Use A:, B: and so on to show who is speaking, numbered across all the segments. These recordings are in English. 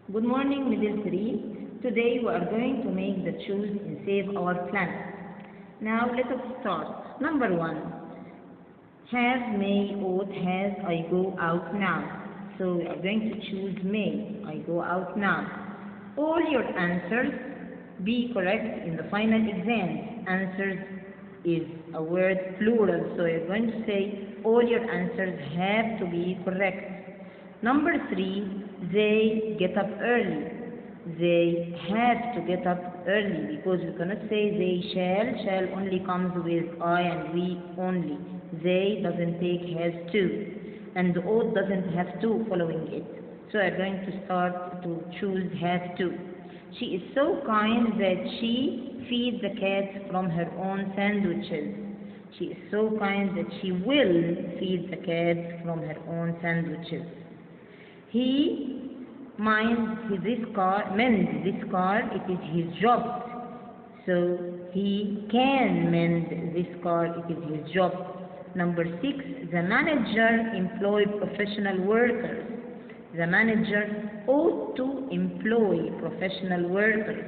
A: Good morning, Middle 3. Today we are going to make the choose and save our planet. Now let us start. Number 1. Have, may, ought, has, I go out now. So we are going to choose may, I go out now. All your answers be correct in the final exam. Answers is a word plural, so you're going to say all your answers have to be correct. Number 3, they get up early. They have to get up early because we cannot say they shall. Shall only comes with I and we only. They doesn't take has to. And ought doesn't have to following it. So I'm going to start to choose have to. She is so kind that she feeds the cats from her own sandwiches. She is so kind that she will feed the cats from her own sandwiches. He mends this car, it is his job. So he can mend this car, it is his job. Number 6, the manager employed professional workers. The manager ought to employ professional workers.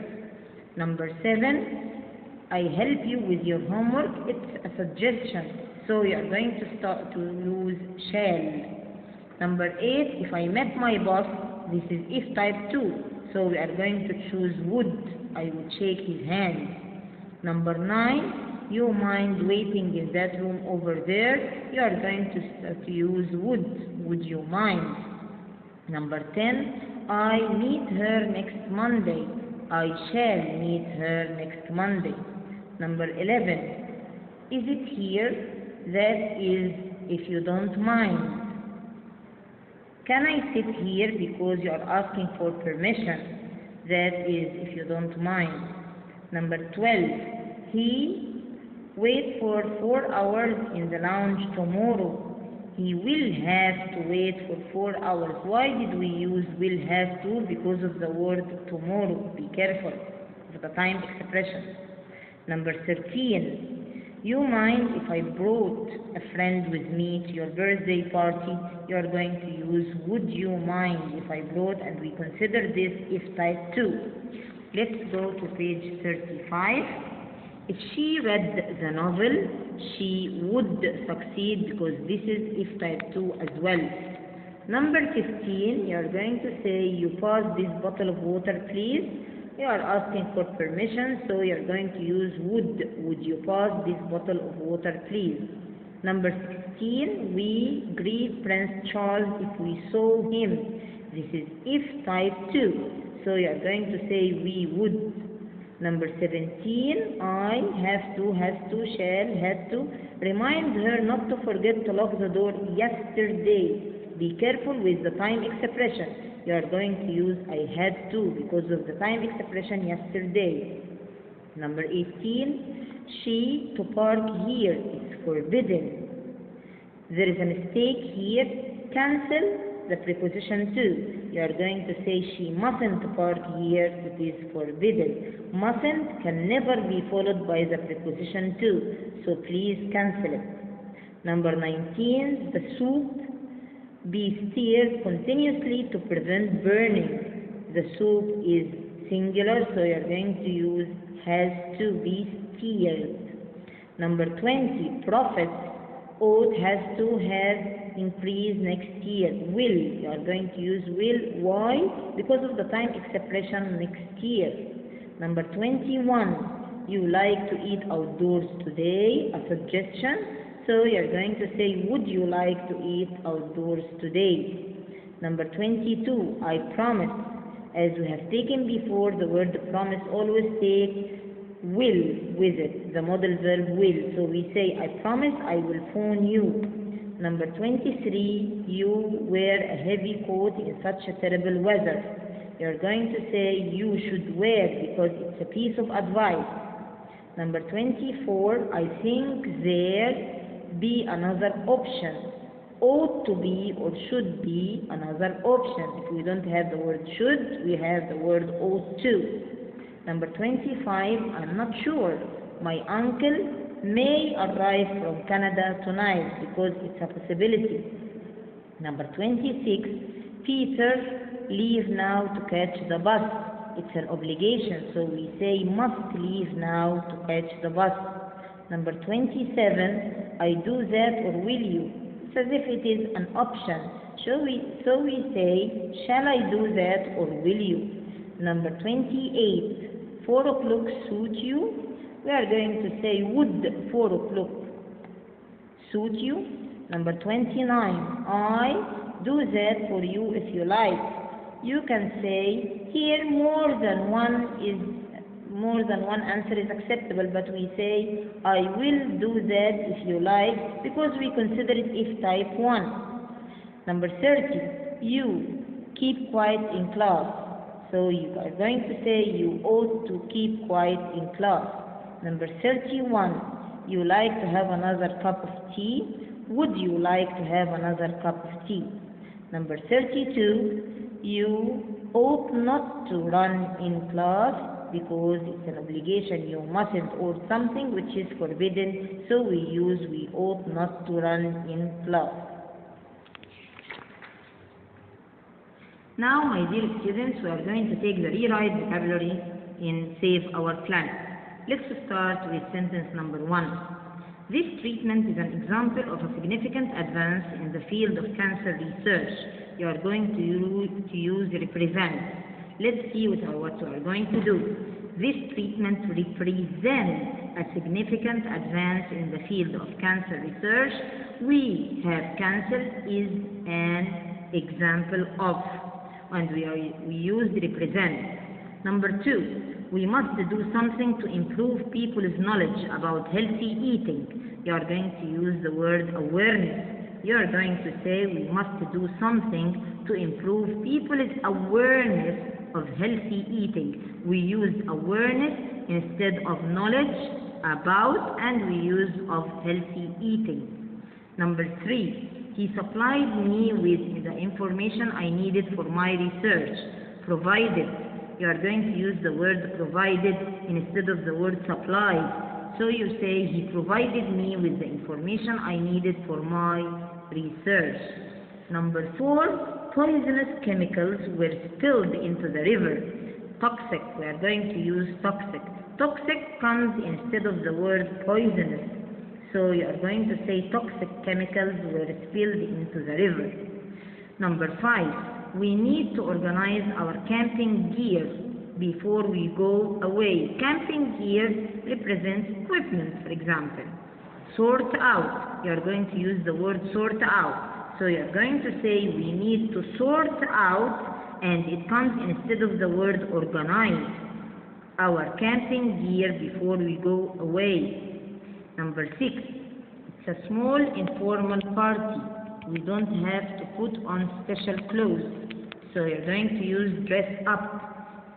A: Number 7, I help you with your homework, it's a suggestion. So you are going to start to use shall. Number 8, if I met my boss, this is if type 2. So we are going to choose would. I would shake his hand. Number 9, you mind waiting in that room over there. You are going to use would. Would you mind? Number 10, I meet her next Monday. I shall meet her next Monday. Number 11, is it here? That is if you don't mind. Can I sit here because you are asking for permission? That is if you don't mind. Number 12, he wait for 4 hours in the lounge tomorrow. He will have to wait for 4 hours. Why did we use will have to? Because of the word tomorrow. Be careful of the time expression. Number 13, you mind if I brought a friend with me to your birthday party? You are going to use would you mind if I brought, and we consider this if type 2. Let's go to page 35. If she read the novel, she would succeed because this is if type 2 as well. Number 15, you are going to say you pass this bottle of water please. You are asking for permission, so you are going to use would. Would you pass this bottle of water, please? Number 16, we greet Prince Charles if we saw him. This is if type 2, so you are going to say we would. Number 17, I have to, shall, had to. Remind her not to forget to lock the door yesterday. Be careful with the time expression. You are going to use I had to because of the time expression yesterday. Number 18, she to park here is forbidden. There is a mistake here. Cancel the preposition to. You are going to say she mustn't park here, it is forbidden. Mustn't can never be followed by the preposition to, so please cancel it. Number 19, the soup be stirred continuously to prevent burning. The soup is singular, so you are going to use has to be stirred. Number 20, profits ought has to have increased next year. Will, you are going to use will. Why? Because of the time expression next year. Number 21, you like to eat outdoors today, a suggestion. So you are going to say, would you like to eat outdoors today? Number 22, I promise. As we have taken before, the word promise always takes will with it, the modal verb will. So we say, I promise I will phone you. Number 23, you wear a heavy coat in such a terrible weather. You are going to say, you should wear because it's a piece of advice. Number 24, I think there be another option. Ought to be or should be another option. If we don't have the word should, we have the word ought to. Number 25, I'm not sure. My uncle may arrive from Canada tonight because it's a possibility. Number 26, Peter leave now to catch the bus. It's an obligation, so we say must leave now to catch the bus. Number 27, I do that or will you? It's as if it is an option. So we say, shall I do that or will you? Number 28, 4 o'clock suit you? We are going to say, would 4 o'clock suit you? Number 29, I do that for you if you like. You can say, here more than one answer is acceptable, but we say, I will do that if you like, because we consider it if type 1. Number 30, you keep quiet in class. So you are going to say, you ought to keep quiet in class. Number 31, you like to have another cup of tea. Would you like to have another cup of tea? Number 32, you ought not to run in class because it's an obligation. You mustn't, or something which is forbidden. So we use we ought not to run in class. Now, my dear students, we are going to take the rewrite vocabulary in Save Our Planet. Let's start with sentence number 1. This treatment is an example of a significant advance in the field of cancer research. You are going to use represent. Let's see what we are going to do. This treatment represents a significant advance in the field of cancer research. We have cancer is an example of, and we use represent. Number 2, we must do something to improve people's knowledge about healthy eating. You are going to use the word awareness. You are going to say we must do something to improve people's awareness of healthy eating. We use awareness instead of knowledge about, and we use of healthy eating. Number 3, he supplied me with the information I needed for my research. Provided. You are going to use the word provided instead of the word supplied. So you say, he provided me with the information I needed for my research. Number 4, poisonous chemicals were spilled into the river. Toxic. We are going to use toxic. Toxic comes instead of the word poisonous. So you are going to say toxic chemicals were spilled into the river. Number 5, we need to organize our camping gear before we go away. Camping gear represents equipment, for example. Sort out. You are going to use the word sort out. So you are going to say we need to sort out, and it comes instead of the word organize, our camping gear before we go away. Number 6, it's a small informal party. We don't have to put on special clothes. So you're going to use dress up.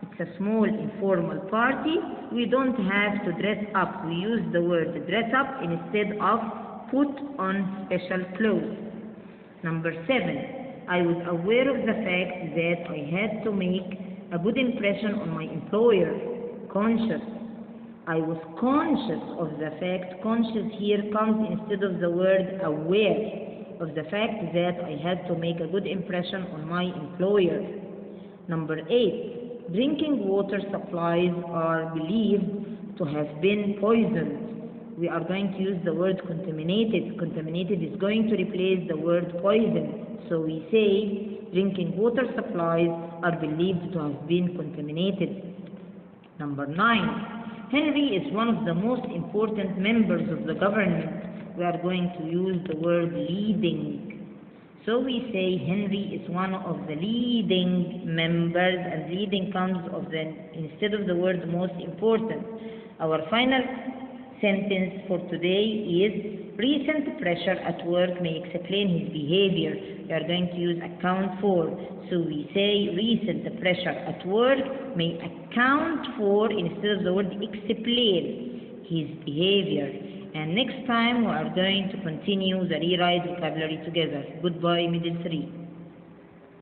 A: It's a small informal party. We don't have to dress up. We use the word dress up instead of put on special clothes. Number 7, I was aware of the fact that I had to make a good impression on my employer. Conscious. I was conscious of the fact. Conscious here comes instead of the word aware of the fact that I had to make a good impression on my employer. Number 8, drinking water supplies are believed to have been poisoned. We are going to use the word contaminated. Contaminated is going to replace the word poison. So we say drinking water supplies are believed to have been contaminated. Number 9, Henry is one of the most important members of the government. We are going to use the word leading. So we say Henry is one of the leading members, and leading comes instead of the word most important. Our final sentence for today is recent pressure at work may explain his behavior. We are going to use account for. So we say recent pressure at work may account for instead of the word explain his behavior. And next time we are going to continue the rewrite vocabulary together. Goodbye, middle 3.